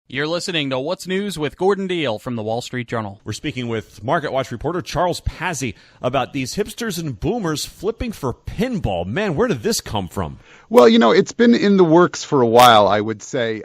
You're listening to What's News with Gordon Deal from the Wall Street Journal. We're speaking with MarketWatch reporter Charles Passy about these hipsters and boomers flipping for pinball. Man, where did this come from? Well, it's been in the works for a while, I would say.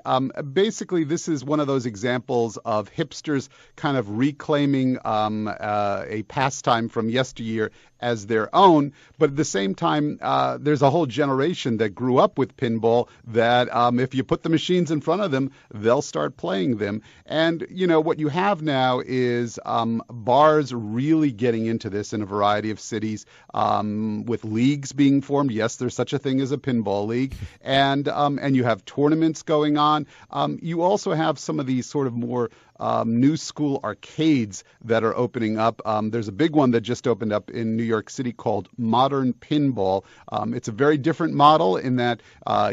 Basically, this is one of those examples of hipsters kind of reclaiming a pastime from yesteryear as their own. But at the same time, there's a whole generation that grew up with pinball that if you put the machines in front of them, they'll start playing them. And, what you have now is bars really getting into this in a variety of cities with leagues being formed. Yes, there's such a thing as a pinball league. And you have tournaments going on. You also have some of these sort of more new school arcades that are opening up. There's a big one that just opened up in New York City called Modern Pinball. It's a very different model in that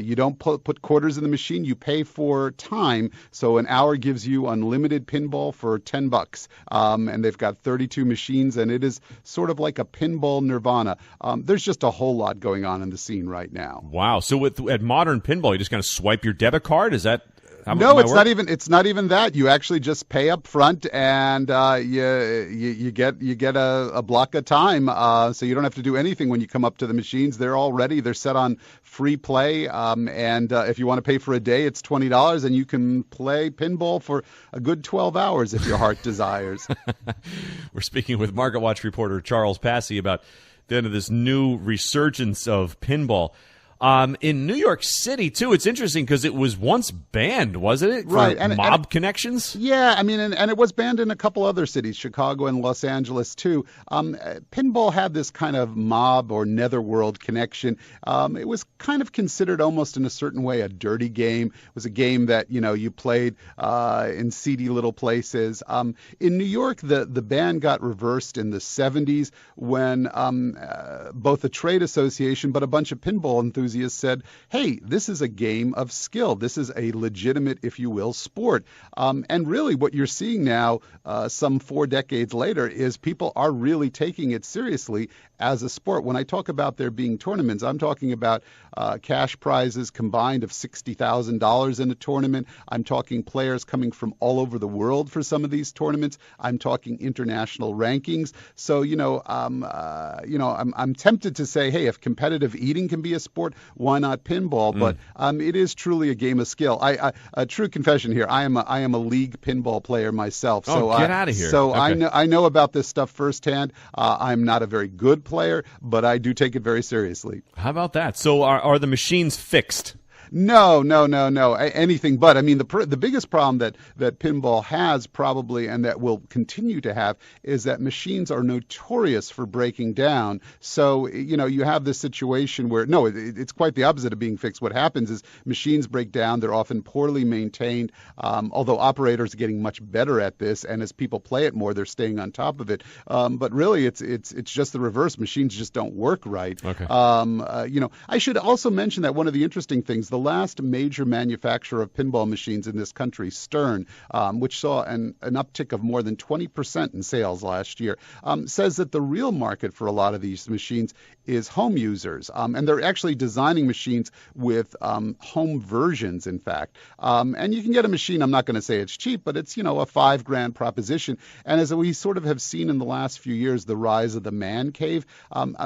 you don't put quarters in the machine. You pay for time. So an hour gives you unlimited pinball for $10. And they've got 32 machines, and it is sort of like a pinball nirvana. There's just a whole lot going on in the scene right now. Wow. So at Modern Pinball, you just kind of swipe your debit card? Is that... No, it's not even that. You actually just pay up front, and you get a block of time, so you don't have to do anything when you come up to the machines. They're all ready. They're set on free play, and if you want to pay for a day, it's $20, and you can play pinball for a good 12 hours if your heart desires. We're speaking with MarketWatch reporter Charles Passy about the end of this new resurgence of pinball. In New York City, too, it's interesting because it was once banned, wasn't it? Right. And mob connections? Yeah, I mean, and it was banned in a couple other cities, Chicago and Los Angeles, too. Pinball had this kind of mob or netherworld connection. It was kind of considered almost in a certain way a dirty game. It was a game that, you played in seedy little places. In New York, the ban got reversed in the 70s when both the trade association but a bunch of pinball enthusiasts said, hey, this is a game of skill. This is a legitimate, if you will, sport. And really what you're seeing now, some 4 decades later, is people are really taking it seriously as a sport. When I talk about there being tournaments, I'm talking about cash prizes combined of $60,000 in a tournament. I'm talking players coming from all over the world for some of these tournaments. I'm talking international rankings. So, I'm tempted to say, hey, if competitive eating can be a sport, why not pinball? But it is truly a game of skill. A true confession here. I am a league pinball player myself. So get out of here. So okay. I know about this stuff firsthand. I'm not a very good player, but I do take it very seriously. How about that? So are the machines fixed? No. Anything but. I mean, the biggest problem that pinball has probably, and that will continue to have, is that machines are notorious for breaking down. So, you have this situation where, no, it's quite the opposite of being fixed. What happens is machines break down. They're often poorly maintained, although operators are getting much better at this. And as people play it more, they're staying on top of it. But really, it's just the reverse. Machines just don't work right. Okay. I should also mention that one of the interesting things, the last major manufacturer of pinball machines in this country, Stern, which saw an uptick of more than 20% in sales last year, says that the real market for a lot of these machines is home users. And they're actually designing machines with home versions, in fact. And you can get a machine, I'm not going to say it's cheap, but it's, a $5,000 proposition. And as we sort of have seen in the last few years, the rise of the man cave,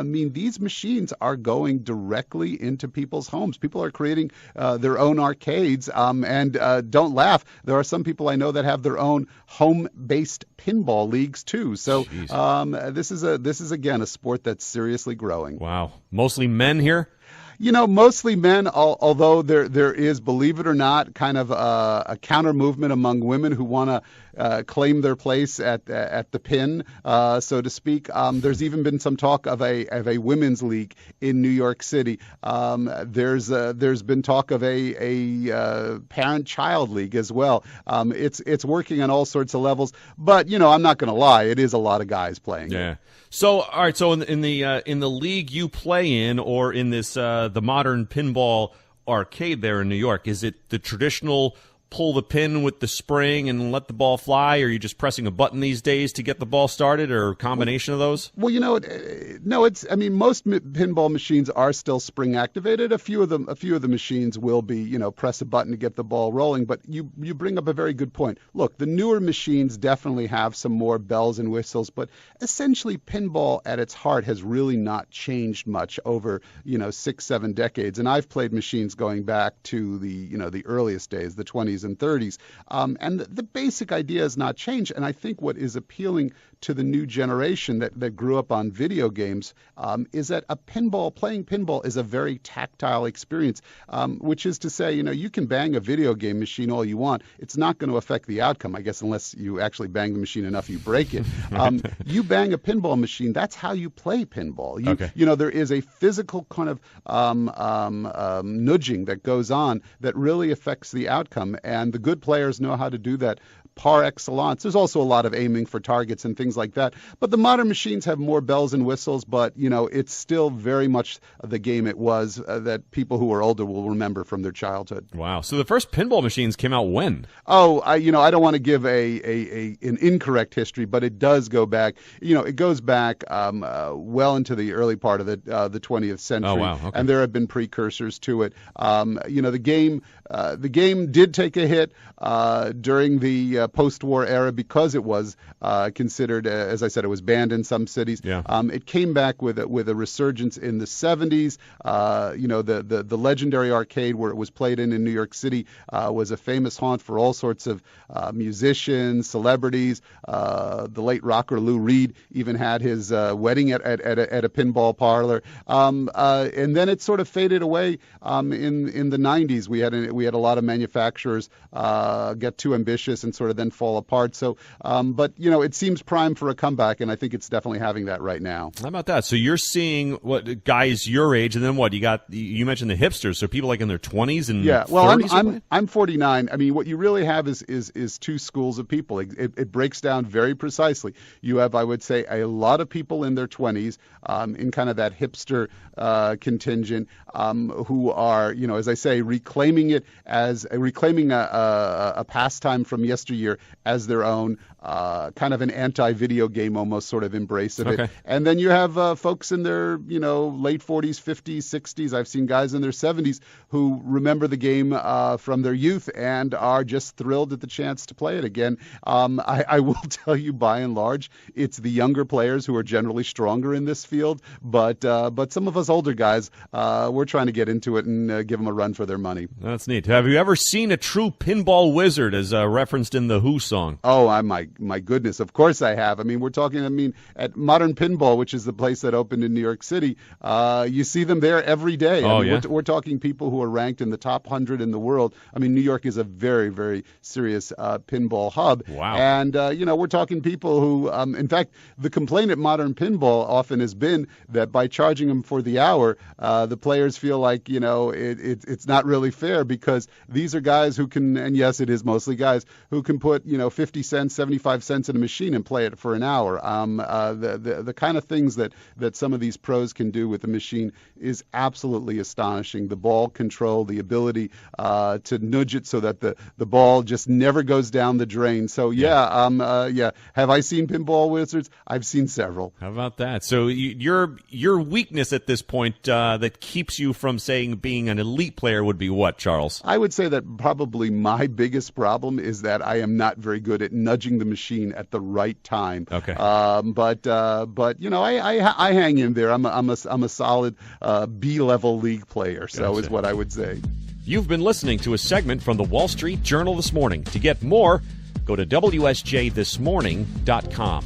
these machines are going directly into people's homes. People are creating their own arcades, and don't laugh. There are some people I know that have their own home-based pinball leagues too. So this is again a sport that's seriously growing. Wow, mostly men here. Mostly men, although there is, believe it or not, kind of a counter movement among women who want to claim their place at the pin, so to speak. There's even been some talk of a women's league in New York City. There's been talk of a parent-child league as well. It's working on all sorts of levels, but I'm not going to lie, it is a lot of guys playing. Yeah. So all right. So in the league you play in, or in this the Modern Pinball arcade there in New York, is it the traditional pull the pin with the spring and let the ball fly, or are you just pressing a button these days to get the ball started, or a combination of those? Well, no, I mean, most pinball machines are still spring activated. A few of the machines will be, press a button to get the ball rolling. But you bring up a very good point. Look, the newer machines definitely have some more bells and whistles, but essentially pinball at its heart has really not changed much over, 6-7 decades. And I've played machines going back to the earliest days, the 20s and 30s. And the basic idea has not changed. And I think what is appealing to the new generation that grew up on video games is that playing pinball is a very tactile experience, which is to say, you can bang a video game machine all you want. It's not going to affect the outcome, I guess, unless you actually bang the machine enough you break it. You bang a pinball machine, that's how you play pinball. There is a physical kind of nudging that goes on that really affects the outcome, and the good players know how to do that par excellence. There's also a lot of aiming for targets and things like that. But the modern machines have more bells and whistles, but, it's still very much the game it was that people who are older will remember from their childhood. Wow. So the first pinball machines came out when? I don't want to give an incorrect history, but it does go back. It goes back well into the early part of the 20th century. Oh, wow. Okay. And there have been precursors to it. The game did take a hit during the post-war era because it was considered, as I said, it was banned in some cities. Yeah. It came back with a resurgence in the 70s. The legendary arcade where it was played in New York City was a famous haunt for all sorts of musicians, celebrities. The late rocker Lou Reed even had his wedding at a pinball parlor. And then it sort of faded away in the 90s. We had a lot of manufacturers get too ambitious and sort of then fall apart. So, but it seems prime for a comeback, and I think it's definitely having that right now. How about that? So you're seeing what guys your age, and then what you mentioned the hipsters, so people like in their 20s and 30s. I'm 49. I mean, what you really have is two schools of people. It breaks down very precisely. You have, I would say, a lot of people in their 20s in kind of that hipster contingent who are, as I say, reclaiming a pastime from yesteryear as their own, kind of an anti-video game almost sort of embrace of it. And then you have folks in their, late 40s, 50s, 60s. I've seen guys in their 70s who remember the game from their youth and are just thrilled at the chance to play it again. I will tell you, by and large, it's the younger players who are generally stronger in this field. But some of us older guys, we're trying to get into it and give them a run for their money. That's neat. Have you ever seen a true pinball wizard, as referenced in the Who song? Oh, my goodness. Of course I have. I mean, we're talking, at Modern Pinball, which is the place that opened in New York City, you see them there every day. We're talking people who are ranked in the top 100 in the world. I mean, New York is a very, very serious pinball hub. Wow. And, we're talking people who, in fact, the complaint at Modern Pinball often has been that by charging them for the hour, the players feel like, it's not really fair, because these are guys who can, and yes, it is mostly guys, who can put, 50 cents, 75 cents in a machine and play it for an hour. The kind of things that some of these pros can do with the machine is absolutely astonishing. The ball control, the ability to nudge it so that the ball just never goes down the drain. So, have I seen pinball wizards? I've seen several. How about that? So your weakness at this point that keeps you from being an elite player would be what, Charles? I would say that probably my biggest problem is that I am not very good at nudging the machine at the right time. Okay. But I hang in there. I'm a solid B-level league player. So Gotcha. Is what I would say. You've been listening to a segment from the Wall Street Journal this morning. To get more, go to WSJThisMorning.com.